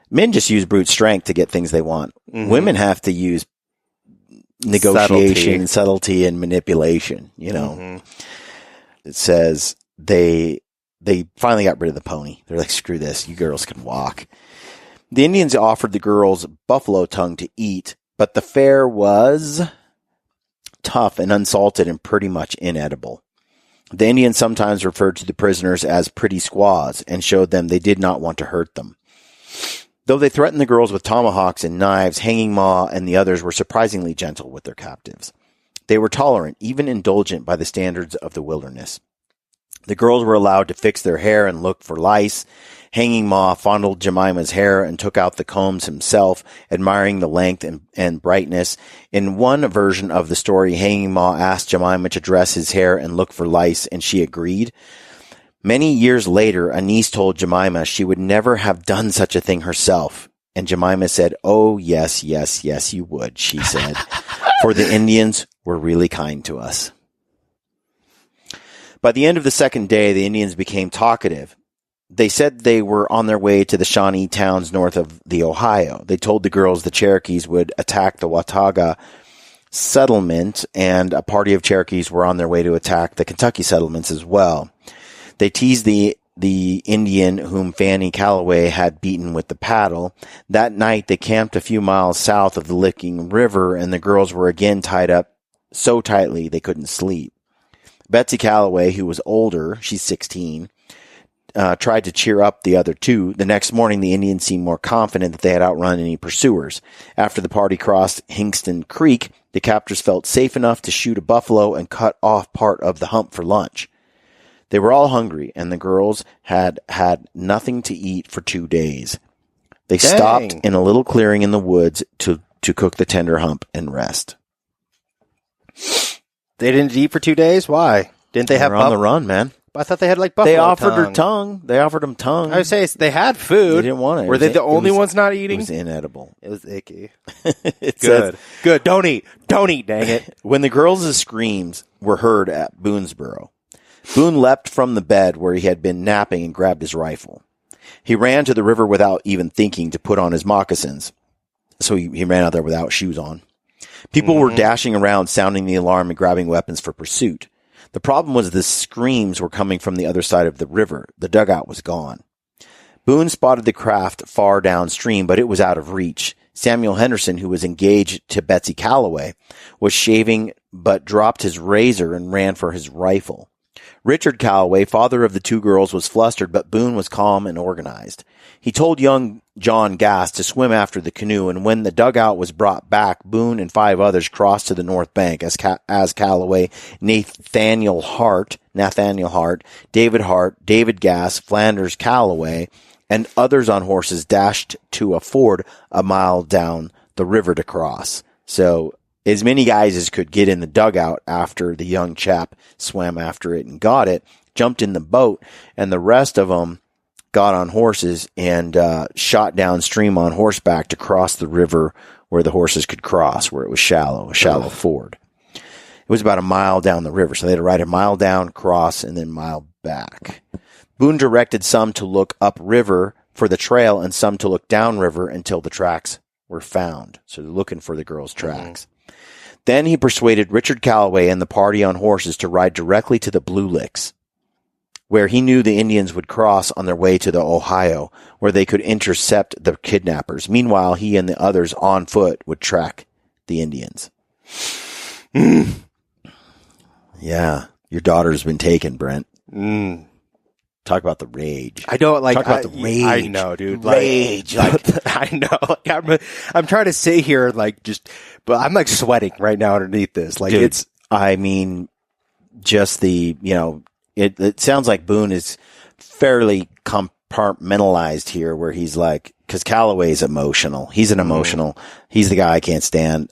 Men just use brute strength to get things they want. Mm-hmm. Women have to use negotiation, subtlety and manipulation. You know, It says they finally got rid of the pony. They're like, screw this. You girls can walk. The Indians offered the girls buffalo tongue to eat, but the fare was tough and unsalted and pretty much inedible. The Indians sometimes referred to the prisoners as pretty squaws and showed them they did not want to hurt them. Though they threatened the girls with tomahawks and knives, Hanging Maw and the others were surprisingly gentle with their captives. They were tolerant, even indulgent by the standards of the wilderness. The girls were allowed to fix their hair and look for lice. Hanging Maw fondled Jemima's hair and took out the combs himself, admiring the length and brightness. In one version of the story, Hanging Maw asked Jemima to dress his hair and look for lice, and she agreed. Many years later, a niece told Jemima she would never have done such a thing herself. And Jemima said, "Oh, yes, yes, yes, you would," she said, "for the Indians were really kind to us." By the end of the second day, the Indians became talkative. They said they were on their way to the Shawnee towns north of the Ohio. They told the girls the Cherokees would attack the Watauga settlement, and a party of Cherokees were on their way to attack the Kentucky settlements as well. They teased the Indian whom Fanny Calloway had beaten with the paddle. That night, they camped a few miles south of the Licking River, and the girls were again tied up so tightly they couldn't sleep. Betsy Calloway, who was older, she's 16, tried to cheer up the other two. The next morning, the Indians seemed more confident that they had outrun any pursuers. After the party crossed Hingston Creek, the captors felt safe enough to shoot a buffalo and cut off part of the hump for lunch. They were all hungry, and the girls had had nothing to eat for 2 days. They stopped in a little clearing in the woods to cook the tender hump and rest. They didn't eat for 2 days? Why? Didn't they have on the run, man? I thought they had like buffalo They offered tongue. her tongue. They offered them tongue. I would say they had food. They didn't want it. Were they the only ones not eating? It was inedible. It was icky. It Good. says, Good. Don't eat. Don't eat, dang it. when the girls' screams were heard at Boonesboro, Boone leapt from the bed where he had been napping and grabbed his rifle. He ran to the river without even thinking to put on his moccasins. So he ran out there without shoes on. People were dashing around, sounding the alarm and grabbing weapons for pursuit. The problem was the screams were coming from the other side of the river. The dugout was gone. Boone spotted the craft far downstream, but it was out of reach. Samuel Henderson, who was engaged to Betsy Calloway, was shaving but dropped his razor and ran for his rifle. Richard Calloway, father of the two girls, was flustered, but Boone was calm and organized. He told young John Gass to swim after the canoe, and when the dugout was brought back, Boone and 5 others crossed to the north bank as Calloway, Nathaniel Hart, David Hart, David Gass, Flanders Calloway, and others on horses dashed to a ford a mile down the river to cross. So as many guys as could get in the dugout after the young chap swam after it and got it, jumped in the boat, and the rest of them got on horses and shot downstream on horseback to cross the river where the horses could cross, where it was a shallow ford. It was about a mile down the river, so they had to ride a mile down, cross, and then mile back. Boone directed some to look upriver for the trail and some to look downriver until the tracks were found. So they're looking for the girls' tracks. Then he persuaded Richard Calloway and the party on horses to ride directly to the Blue Licks, where he knew the Indians would cross on their way to the Ohio, where they could intercept the kidnappers. Meanwhile, he and the others on foot would track the Indians. Yeah, your daughter's been taken, Brent. Talk about the rage. I know, like, Talk about the rage. I know, dude. Rage. I know. Like, I'm trying to sit here, like, but I'm like sweating right now underneath this. Like, dude, I mean, just it sounds like Boone is fairly compartmentalized here, where he's like, because Calloway's emotional. He's an emotional. He's the guy I can't stand.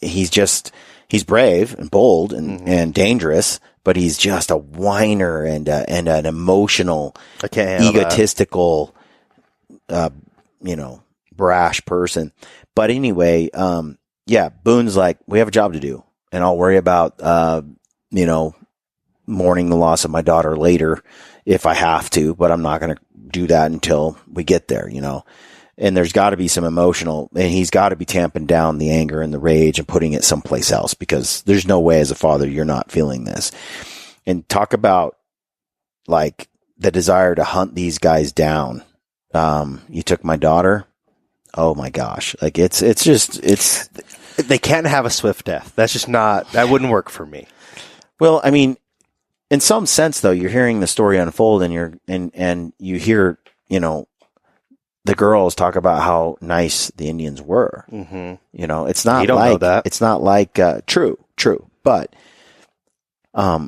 He's brave and bold and dangerous, but he's just a whiner and an emotional, egotistical, brash person. But anyway, Boone's like, we have a job to do, and I'll worry about, mourning the loss of my daughter later if I have to, but I'm not going to do that until we get there, And there's got to be some emotional, and he's got to be tamping down the anger and the rage and putting it someplace else, because there's no way as a father you're not feeling this. And talk about like the desire to hunt these guys down. You took my daughter. Oh my gosh. Like it's they can't have a swift death. That's just that wouldn't work for me. Well, I mean, in some sense though, you're hearing the story unfold and you hear, the girls talk about how nice the Indians were. Mm-hmm. It's not true, but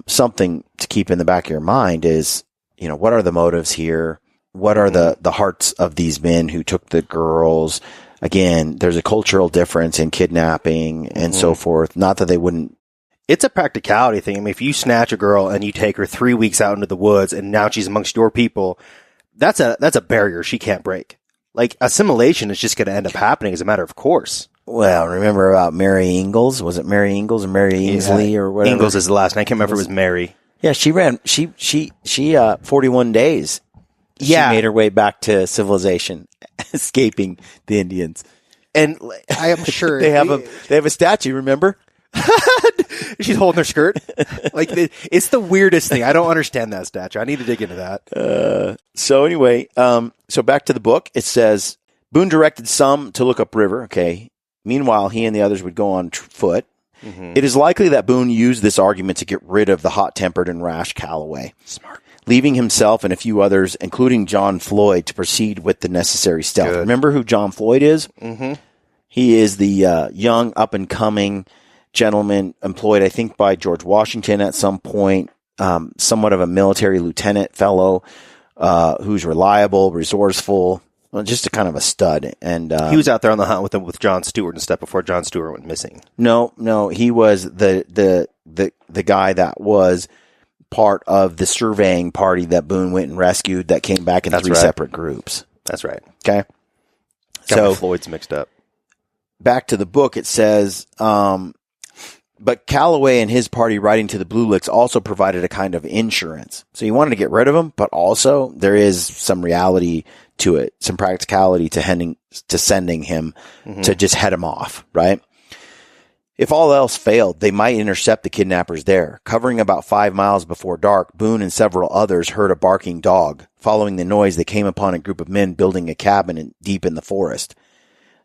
something to keep in the back of your mind is, what are the motives here? What are the hearts of these men who took the girls? Again, there's a cultural difference in kidnapping and so forth. Not that they wouldn't. It's a practicality thing. I mean, if you snatch a girl and you take her 3 weeks out into the woods and now she's amongst your people, that's a barrier she can't break. Like, assimilation is just going to end up happening as a matter of course. Well, remember about Mary Ingalls? Was it Mary Ingalls or Mary Ainsley or whatever? Ingalls is the last name. I can't remember if it was Mary. Yeah, she ran. She 41 days. She made her way back to civilization, escaping the Indians. And I am sure they have a statue. Remember? She's holding her skirt. Like, it's the weirdest thing. I don't understand that statue. I need to dig into that. So anyway, so back to the book. It says Boone directed some to look upriver. Okay. Meanwhile, he and the others would go on foot. Mm-hmm. It is likely that Boone used this argument to get rid of the hot-tempered and rash Calloway. Smart. Leaving himself and a few others, including John Floyd, to proceed with the necessary stealth. Good. Remember who John Floyd is? Mm-hmm. He is the young, up-and-coming gentleman employed, I think, by George Washington at some point, somewhat of a military lieutenant fellow who's reliable, resourceful, just a kind of a stud. And he was out there on the hunt with John Stewart and stuff before John Stewart went missing. No, he was the guy that was part of the surveying party that Boone went and rescued that came back in three separate groups. That's right. Okay. So Floyd's mixed up. Back to the book, it says, but Calloway and his party riding to the Blue Licks also provided a kind of insurance. So he wanted to get rid of them, but also there is some reality to it, some practicality to sending him to just head him off, right? If all else failed, they might intercept the kidnappers there. Covering about 5 miles before dark, Boone and several others heard a barking dog. Following the noise, they came upon a group of men building a cabin deep in the forest.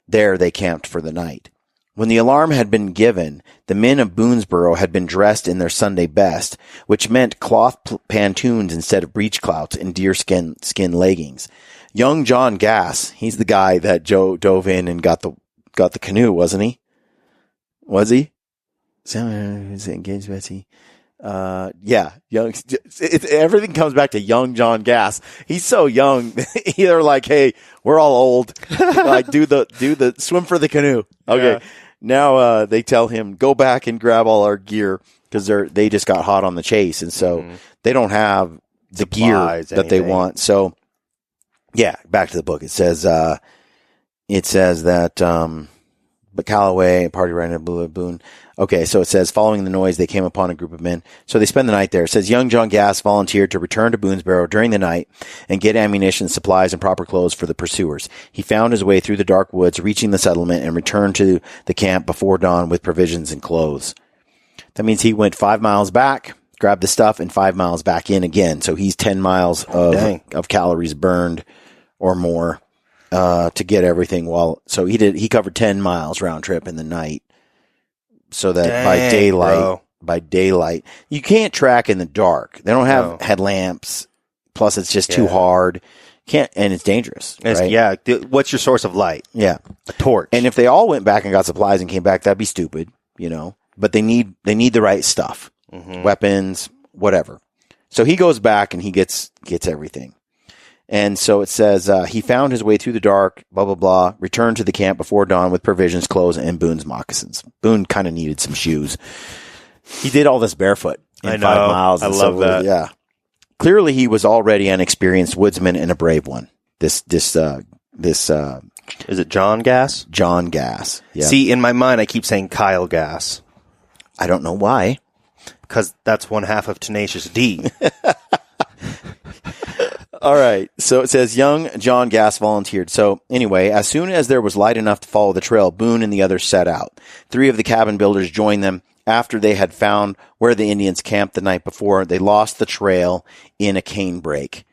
There they camped for the night. When the alarm had been given, the men of Boonesboro had been dressed in their Sunday best, which meant cloth pantoons instead of breechclouts and deerskin leggings. Young John Gass, he's the guy that Joe dove in and got the canoe, wasn't he? Was he? Engaged Betsy. Yeah, young. Everything comes back to young John Gass. He's so young. They're like, hey, we're all old. Like, do the swim for the canoe. Okay. Yeah. Now they tell him, go back and grab all our gear because they just got hot on the chase, and so they don't have the gear that they want. So, yeah, back to the book. It says that. But Calloway, party riding at Boone. Okay, so it says, following the noise, they came upon a group of men. So they spend the night there. It says, young John Gass volunteered to return to Boonesboro during the night and get ammunition, supplies, and proper clothes for the pursuers. He found his way through the dark woods, reaching the settlement, and returned to the camp before dawn with provisions and clothes. That means he went 5 miles back, grabbed the stuff, and 5 miles back in again. So he's 10 miles of calories burned or more. To get everything so he covered 10 miles round trip in the night so that by daylight, you can't track in the dark. They don't have headlamps Plus, it's just too hard. And it's dangerous. Right? Yeah. What's your source of light? Yeah. A torch. And if they all went back and got supplies and came back, that'd be stupid, but they need the right stuff, weapons, whatever. So he goes back and he gets everything. And so it says, he found his way through the dark, blah, blah, blah, returned to the camp before dawn with provisions, clothes, and Boone's moccasins. Boone kind of needed some shoes. He did all this barefoot in 5 miles. I love that. Yeah. Clearly he was already an experienced woodsman and a brave one. Is it John Gass? John Gass. Yeah. See, in my mind, I keep saying Kyle Gass. I don't know why. Because that's one half of Tenacious D. All right. So it says young John Gass volunteered. So anyway, as soon as there was light enough to follow the trail, Boone and the others set out. 3 of the cabin builders joined them after they had found where the Indians camped the night before. They lost the trail in a cane break.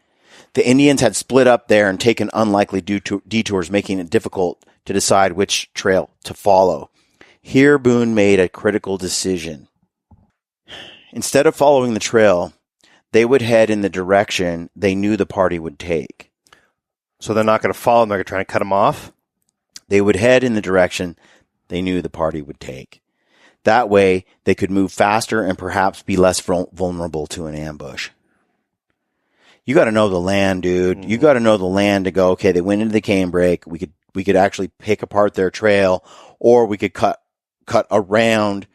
The Indians had split up there and taken unlikely detours, making it difficult to decide which trail to follow. Here, Boone made a critical decision. Instead of following the trail, they would head in the direction they knew the party would take. So they're not going to follow them, they're trying to cut them off? They would head in the direction they knew the party would take. That way, they could move faster and perhaps be less vulnerable to an ambush. You got to know the land, dude. You got to know the land to go, okay, they went into the cane break. We could actually pick apart their trail, or we could cut around,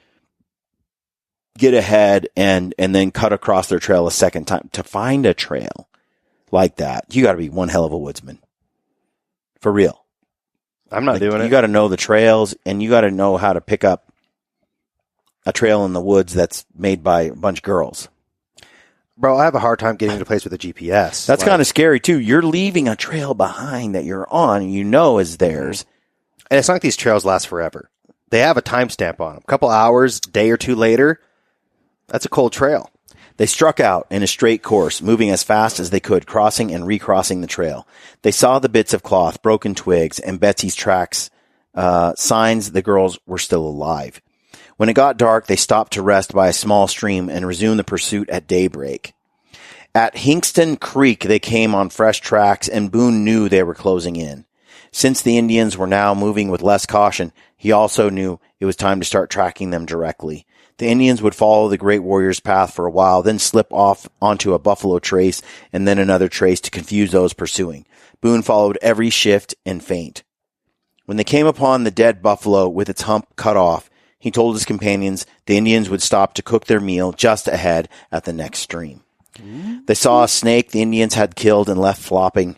get ahead, and then cut across their trail a second time. To find a trail like that, you got to be one hell of a woodsman. For real. I'm not doing it. You got to know the trails, and you got to know how to pick up a trail in the woods that's made by a bunch of girls. Bro, I have a hard time getting to a place with a GPS. That's kind of scary, too. You're leaving a trail behind that you're on, and you know is theirs. And it's not like these trails last forever. They have a timestamp on them. A couple hours, day or two later, that's a cold trail. They struck out in a straight course, moving as fast as they could, crossing and recrossing the trail. They saw the bits of cloth, broken twigs, and Betsy's tracks, signs the girls were still alive. When it got dark, they stopped to rest by a small stream and resumed the pursuit at daybreak. At Hinkston Creek, they came on fresh tracks, and Boone knew they were closing in. Since the Indians were now moving with less caution, he also knew it was time to start tracking them directly. The Indians would follow the great warrior's path for a while, then slip off onto a buffalo trace and then another trace to confuse those pursuing. Boone followed every shift and feint. When they came upon the dead buffalo with its hump cut off, he told his companions the Indians would stop to cook their meal just ahead at the next stream. They saw a snake the Indians had killed and left flopping.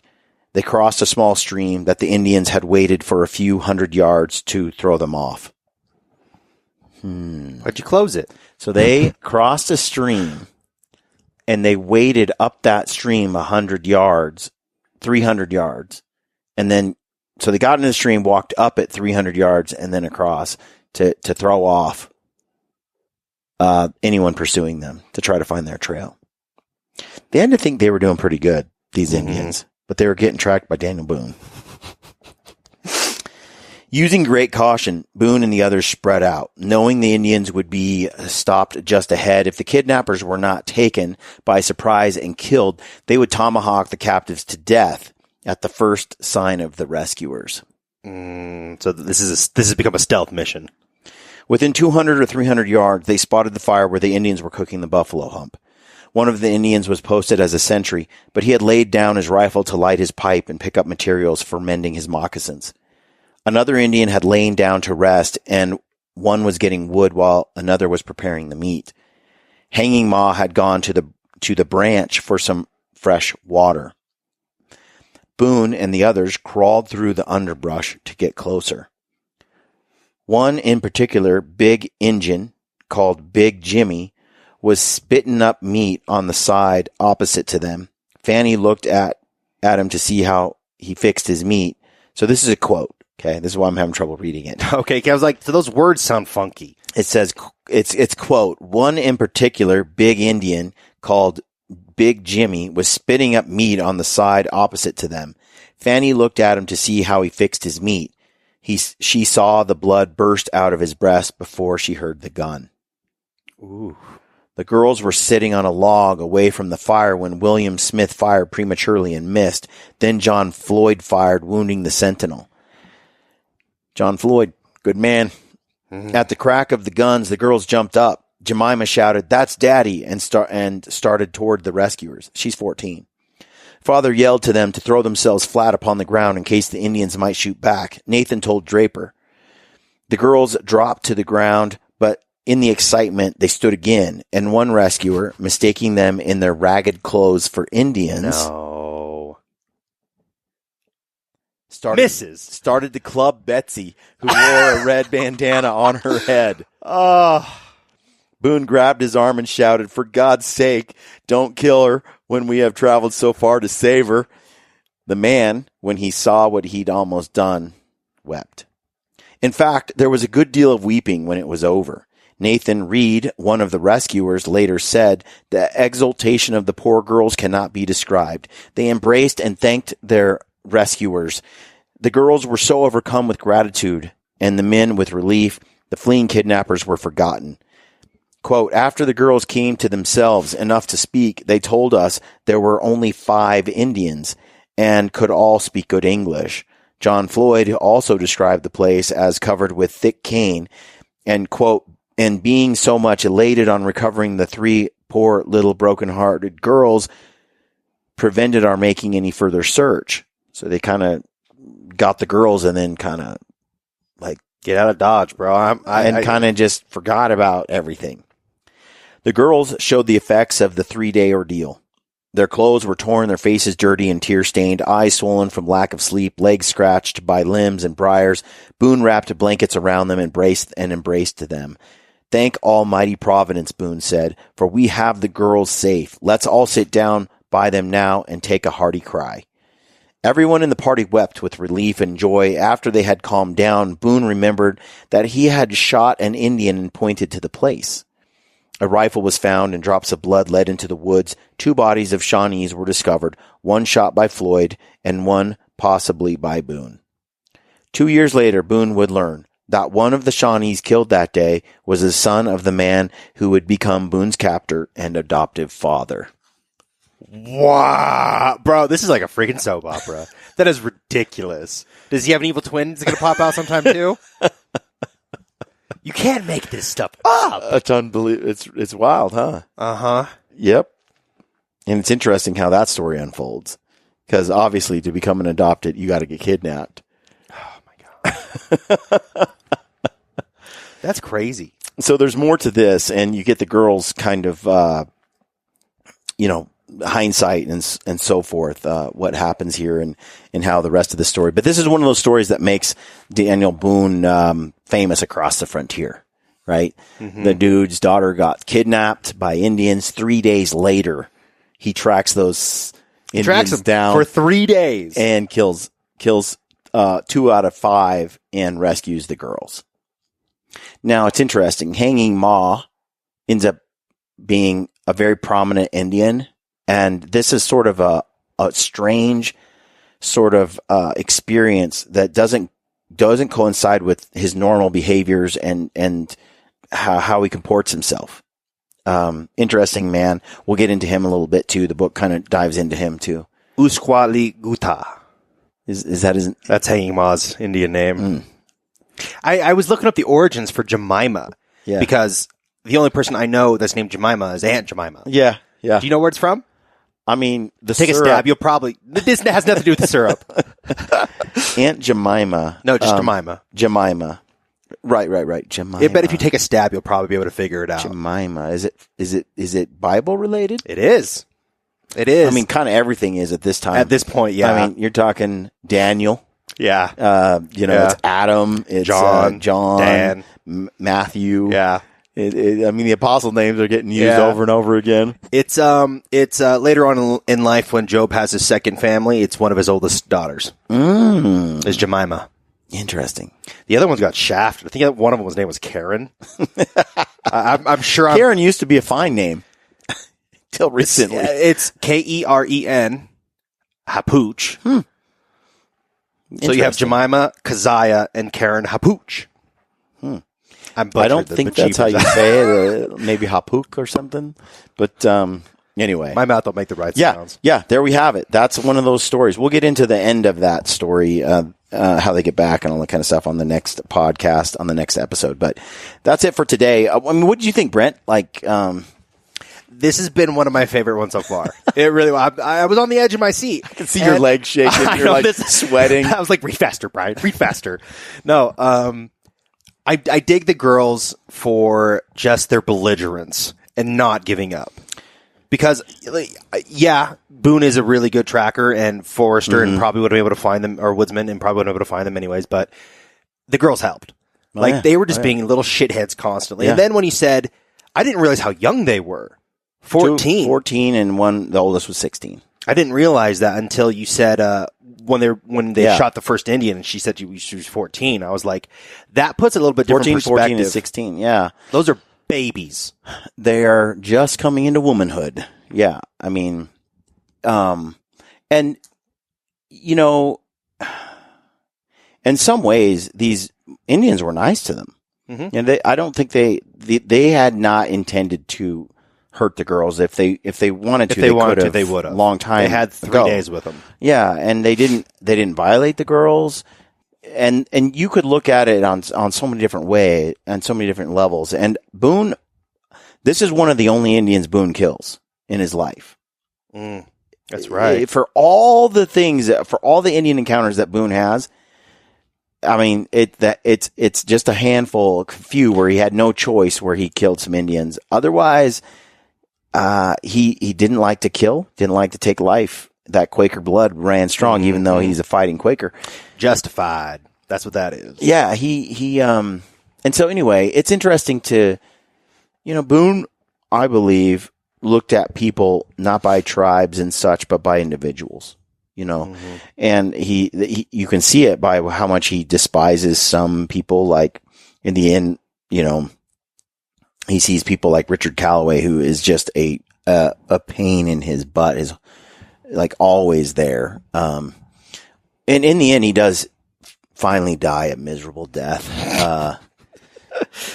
They crossed a small stream that the Indians had waited for a few 100 yards to throw them off. Why'd you close it? So they crossed a stream, and they waded up that stream 100 yards, 300 yards, and then, so they got into the stream, walked up it 300 yards, and then across to throw off anyone pursuing them to try to find their trail. They had to think they were doing pretty good, these Indians, but they were getting tracked by Daniel Boone. Using great caution, Boone and the others spread out, knowing the Indians would be stopped just ahead. If the kidnappers were not taken by surprise and killed, they would tomahawk the captives to death at the first sign of the rescuers. So this has become a stealth mission. Within 200 or 300 yards, they spotted the fire where the Indians were cooking the buffalo hump. One of the Indians was posted as a sentry, but he had laid down his rifle to light his pipe and pick up materials for mending his moccasins. Another Indian had lain down to rest, and one was getting wood while another was preparing the meat. Hanging Ma had gone to the branch for some fresh water. Boone and the others crawled through the underbrush to get closer. One in particular, Big Injun, called Big Jimmy, was spitting up meat on the side opposite to them. Fanny looked at him to see how he fixed his meat. So this is a quote. Okay, this is why I'm having trouble reading it. Okay, I was like, so those words sound funky. It says, it's quote, one in particular, Big Indian, called Big Jimmy, was spitting up meat on the side opposite to them. Fanny looked at him to see how he fixed his meat. She saw the blood burst out of his breast before she heard the gun. Ooh. The girls were sitting on a log away from the fire when William Smith fired prematurely and missed. Then John Floyd fired, wounding the sentinel. John Floyd, good man. At the crack of the guns, the girls jumped up. Jemima shouted, "That's Daddy," and started toward the rescuers. She's 14. Father yelled to them to throw themselves flat upon the ground in case the Indians might shoot back. Nathan told Draper. The girls dropped to the ground, but in the excitement, they stood again, and one rescuer, mistaking them in their ragged clothes for Indians, started to club Betsy, who wore a red bandana on her head. Boone grabbed his arm and shouted, "For God's sake, don't kill her when we have traveled so far to save her." The man, when he saw what he'd almost done, wept. In fact, there was a good deal of weeping when it was over. Nathan Reed, one of the rescuers, later said, "The exultation of the poor girls cannot be described. They embraced and thanked their rescuers. The girls were so overcome with gratitude, and the men with relief. The fleeing kidnappers were forgotten." Quote, "After the girls came to themselves enough to speak, they told us there were only 5 Indians and could all speak good English." John Floyd also described the place as covered with thick cane and, quote, "and being so much elated on recovering the 3 poor little broken-hearted girls prevented our making any further search." So they kind of got the girls and then kind of like get out of Dodge, bro. And kind of just forgot about everything. The girls showed the effects of the 3-day ordeal. Their clothes were torn, their faces dirty and tear-stained, eyes swollen from lack of sleep, legs scratched by limbs and briars. Boone wrapped blankets around them and embraced them. "Thank Almighty Providence," Boone said, "for we have the girls safe. Let's all sit down by them now and take a hearty cry." Everyone in the party wept with relief and joy. After they had calmed down, Boone remembered that he had shot an Indian and pointed to the place. A rifle was found and drops of blood led into the woods. 2 bodies of Shawnees were discovered, one shot by Floyd and one possibly by Boone. 2 years later, Boone would learn that one of the Shawnees killed that day was the son of the man who would become Boone's captor and adoptive father. Wow. Bro, this is like a freaking soap opera. That is ridiculous. Does he have an evil twin that's going to pop out sometime too? You can't make this stuff up. It's unbelievable. It's wild, huh? Uh-huh. Yep. And it's interesting how that story unfolds. Because obviously to become an adopted, you got to get kidnapped. Oh, my God. That's crazy. So there's more to this, and you get the girls kind of, hindsight and so forth, what happens here and how the rest of the story. But this is one of those stories that makes Daniel Boone famous across the frontier, right? Mm-hmm. The dude's daughter got kidnapped by Indians. 3 days later, he tracks those Indians down for 3 days and kills 2 out of 5 and rescues the girls. Now, it's interesting. Hanging Ma ends up being a very prominent Indian. And this is sort of a strange sort of experience that doesn't coincide with his normal behaviors and how he comports himself. Interesting man. We'll get into him a little bit too. The book kind of dives into him too. Usquali Guta. Is that his? That's Hanging Ma's Indian name. I was looking up the origins for Jemima because the only person I know that's named Jemima is Aunt Jemima. Yeah. Do you know where it's from? I mean, take syrup. A stab. You'll probably. This has nothing to do with the syrup. Aunt Jemima. No, just Jemima. Jemima. Right. Jemima. I bet if you take a stab, you'll probably be able to figure it out. Jemima. Is it Bible related? It is. It is. I mean, kind of everything is at this time. At this point, yeah. I mean, you're talking Daniel. Yeah. It's Adam. It's John, Dan, Matthew. Yeah. I mean, the apostle names are getting used over and over again. It's later on in life when Job has his second family. It's one of his oldest daughters. Is Jemima. Interesting. The other one's got shafted. I think one of them name was Karen. I'm sure. Karen used to be a fine name till recently. It's Keren, Hapooch. So you have Jemima, Keziah, and Karen Hapooch. I don't think that's how you say it. Maybe hapuk or something. But anyway. My mouth don't make the right sounds. Yeah, there we have it. That's one of those stories. We'll get into the end of that story, how they get back and all that kind of stuff on the next podcast, on the next episode. But that's it for today. I mean, what did you think, Brent? This has been one of my favorite ones so far. It really was. I was on the edge of my seat. I can see your legs shaking. You're sweating. I was like, read faster, Brian. Read faster. No, I dig the girls for just their belligerence and not giving up. Because, Boone is a really good tracker and forester and probably would have been able to find them, or woodsman, and probably would have been able to find them anyways, but the girls helped. They were just being little shitheads constantly. Yeah. And then when he said, I didn't realize how young they were. 14. 14 and the oldest was 16. I didn't realize that until you said when they shot the first Indian and she said she was 14. I was like, that puts a little bit different perspective. 14 and 16, yeah. Those are babies. They are just coming into womanhood. Yeah, I mean, and you know, in some ways, these Indians were nice to them, and I don't think they had not intended to hurt the girls. If they wanted to, they would have. Long time. They had 3 days with them. Yeah, and they didn't violate the girls. And you could look at it on so many different ways and so many different levels. And Boone, this is one of the only Indians Boone kills in his life. That's right. For all the things, for all the Indian encounters that Boone has, I mean, it's just a handful, few where he had no choice, where he killed some Indians. Otherwise, he didn't like to kill, didn't like to take life. That Quaker blood ran strong, even though he's a fighting Quaker. Justified. That's what that is. Yeah, and so anyway, it's interesting to, Boone, I believe, looked at people not by tribes and such, but by individuals, and he you can see it by how much he despises some people. Like in the end, he sees people like Richard Calloway, who is just a pain in his butt, is like always there. And in the end, he does finally die a miserable death.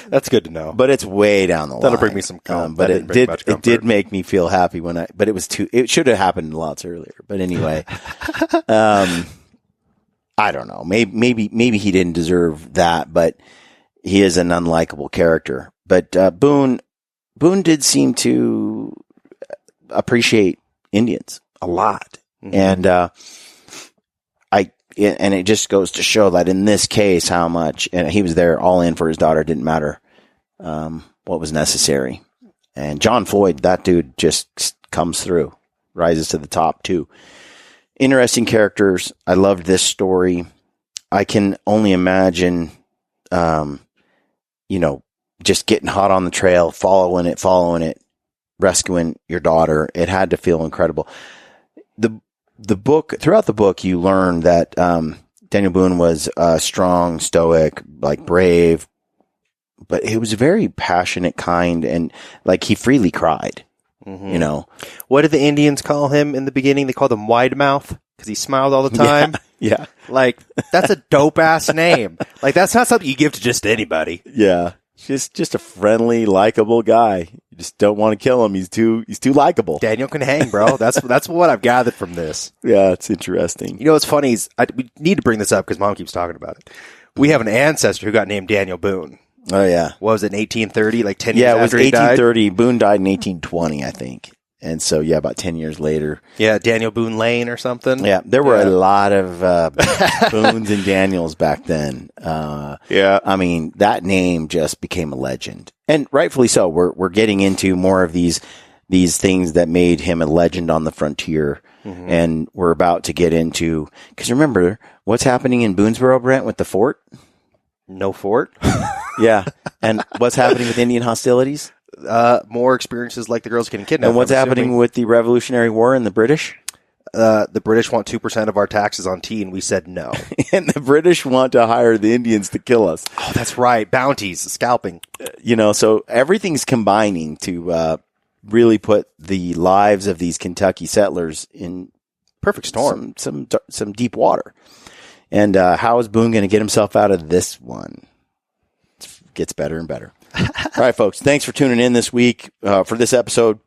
That's good to know. But it's way down the line. That'll bring me some comfort. But it did make me feel happy but it should have happened lots earlier. But anyway, I don't know. Maybe he didn't deserve that, but he is an unlikable character. But Boone did seem to appreciate Indians a lot. And and it just goes to show that in this case, how much, and he was there all in for his daughter. It didn't matter what was necessary. And John Floyd, that dude just comes through, rises to the top too. Interesting characters. I loved this story. I can only imagine, just getting hot on the trail, following it, rescuing your daughter. It had to feel incredible. The book, throughout the book, you learn that Daniel Boone was strong, stoic, like brave, but he was very passionate, kind, and like he freely cried. What did the Indians call him in the beginning? They called him Wide Mouth because he smiled all the time. Yeah. Like, that's a dope ass name. Like, that's not something you give to just anybody. Yeah. Just a friendly, likable guy. You just don't want to kill him. He's too likable. Daniel can hang, bro. That's what I've gathered from this. Yeah, it's interesting. What's funny is we need to bring this up because Mom keeps talking about it. We have an ancestor who got named Daniel Boone. Oh yeah. What was it, in 1830? Like 10 years after he died? Yeah, it was 1830. Boone died in 1820, I think. And so, about 10 years later. Yeah, Daniel Boone Lane or something. Yeah, there were a lot of Boones and Daniels back then. I mean, that name just became a legend. And rightfully so. We're getting into more of these things that made him a legend on the frontier. And we're about to get into, because remember, what's happening in Boonesboro, Brent, with the fort? No fort? Yeah. And what's happening with Indian hostilities? More experiences like the girls getting kidnapped. And what's happening with the Revolutionary War and the British? The British want 2% of our taxes on tea, and we said no. And the British want to hire the Indians to kill us. Oh, that's right. Bounties, scalping. So everything's combining to really put the lives of these Kentucky settlers in perfect storm, some deep water. And how is Boone going to get himself out of this one? gets better and better. All right, folks. Thanks for tuning in this week for this episode.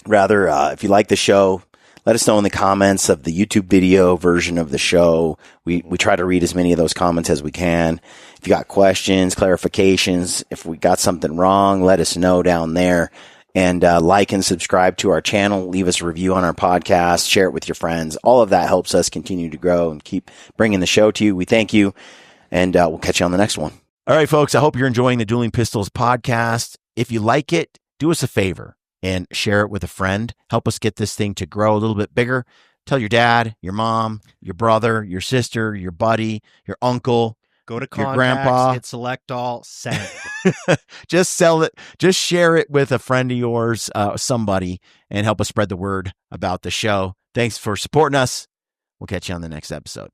Rather, if you like the show, let us know in the comments of the YouTube video version of the show. We try to read as many of those comments as we can. If you got questions, clarifications, if we got something wrong, let us know down there. And like and subscribe to our channel. Leave us a review on our podcast. Share it with your friends. All of that helps us continue to grow and keep bringing the show to you. We thank you, and we'll catch you on the next one. All right, folks, I hope you're enjoying the Dueling Pistols podcast. If you like it, do us a favor and share it with a friend. Help us get this thing to grow a little bit bigger. Tell your dad, your mom, your brother, your sister, your buddy, your uncle. Go to your contacts, grandpa. hit select all, send. Just sell it. Just share it with a friend of yours, somebody, and help us spread the word about the show. Thanks for supporting us. We'll catch you on the next episode.